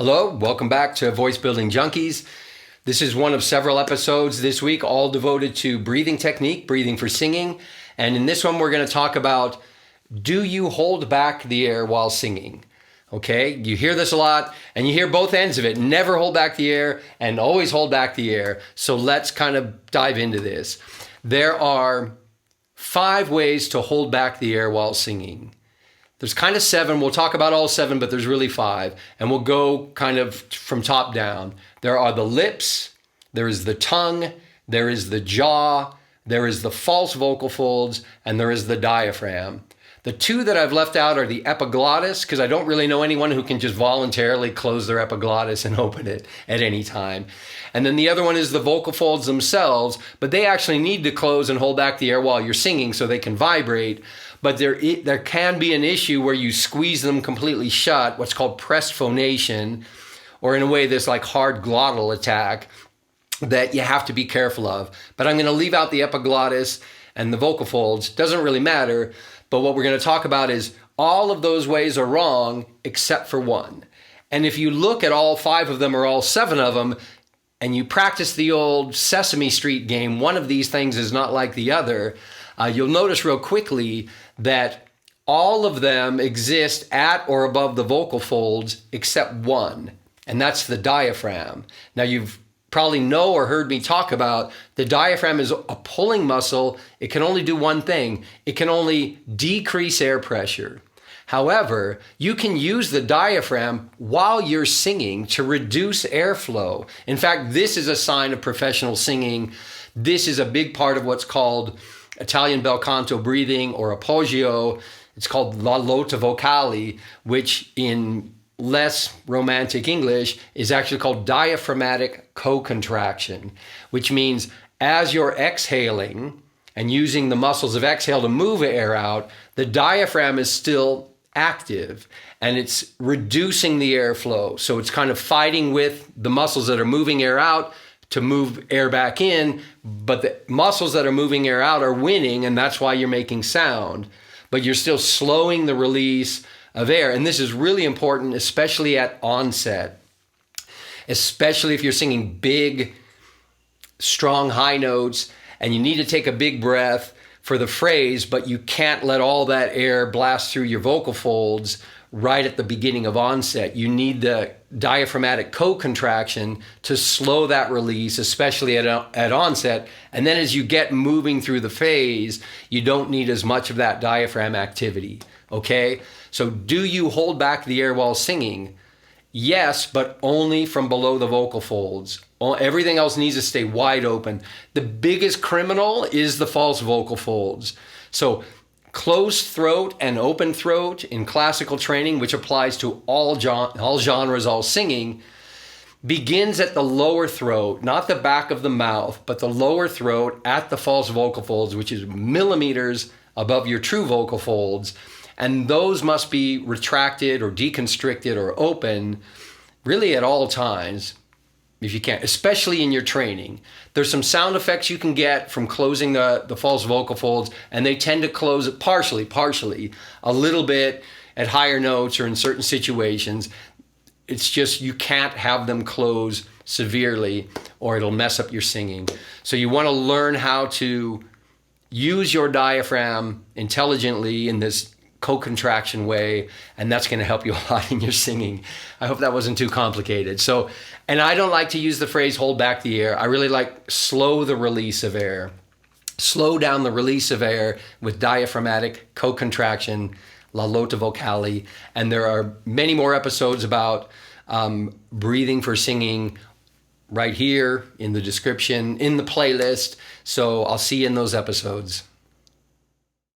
Hello, welcome back to Voice Building Junkies. This is one of several episodes this week, all devoted to breathing technique, breathing for singing. And in this one, we're going to talk about, do you hold back the air while singing? Okay, you hear this a lot, and you hear both ends of it. Never hold back the air and always hold back the air. So let's kind of dive into this. There are 5 ways to hold back the air while singing. There's kind of 7. We'll talk about all 7, but there's really 5. And we'll go kind of from top down. There are the lips, there is the tongue, there is the jaw, there is the false vocal folds, and there is the diaphragm. The 2 that I've left out are the epiglottis, because I don't really know anyone who can just voluntarily close their epiglottis and open it at any time. And then the other one is the vocal folds themselves, but they actually need to close and hold back the air while you're singing so they can vibrate. But there can be an issue where you squeeze them completely shut, what's called pressed phonation, or in a way this like hard glottal attack that you have to be careful of. But I'm going to leave out the epiglottis and the vocal folds. Doesn't really matter. But what we're going to talk about is all of those ways are wrong except for one. And if you look at all 5 of them or all 7 of them, and you practice the old Sesame Street game, one of these things is not like the other, you'll notice real quickly that all of them exist at or above the vocal folds except one, and that's the diaphragm. Now you've probably know or heard me talk about the diaphragm is a pulling muscle. It can only do one thing. It can only decrease air pressure. However, you can use the diaphragm while you're singing to reduce airflow. In fact, this is a sign of professional singing. This is a big part of what's called Italian bel canto breathing or appoggio. It's called la Lata vocale, which in less romantic English is actually called diaphragmatic co-contraction, which means as you're exhaling and using the muscles of exhale to move air out, the diaphragm is still active and it's reducing the airflow. So it's kind of fighting with the muscles that are moving air out to move air back in, but the muscles that are moving air out are winning, and that's why you're making sound, but you're still slowing the release of air. And this is really important, especially at onset, especially if you're singing big, strong high notes and you need to take a big breath for the phrase, but you can't let all that air blast through your vocal folds right at the beginning of onset. You need the diaphragmatic co-contraction to slow that release, especially at onset. And then as you get moving through the phase, you don't need as much of that diaphragm activity, okay? So do you hold back the air while singing? Yes, but only from below the vocal folds. Everything else needs to stay wide open. The biggest criminal is the false vocal folds. So closed throat and open throat in classical training, which applies to all genres, all singing, begins at the lower throat, not the back of the mouth, but the lower throat at the false vocal folds, which is millimeters above your true vocal folds. And those must be retracted or deconstricted or open really at all times if you can, especially in your training. There's some sound effects you can get from closing the false vocal folds, and they tend to close it partially, a little bit at higher notes or in certain situations. It's just you can't have them close severely or it'll mess up your singing. So you want to learn how to use your diaphragm intelligently in this co-contraction way, and that's going to help you a lot in your singing. I hope that wasn't too complicated. So, and I don't like to use the phrase hold back the air. I really like slow the release of air. Slow down the release of air with diaphragmatic co-contraction, la Lata vocale. And there are many more episodes about breathing for singing right here in the description, in the playlist. So I'll see you in those episodes.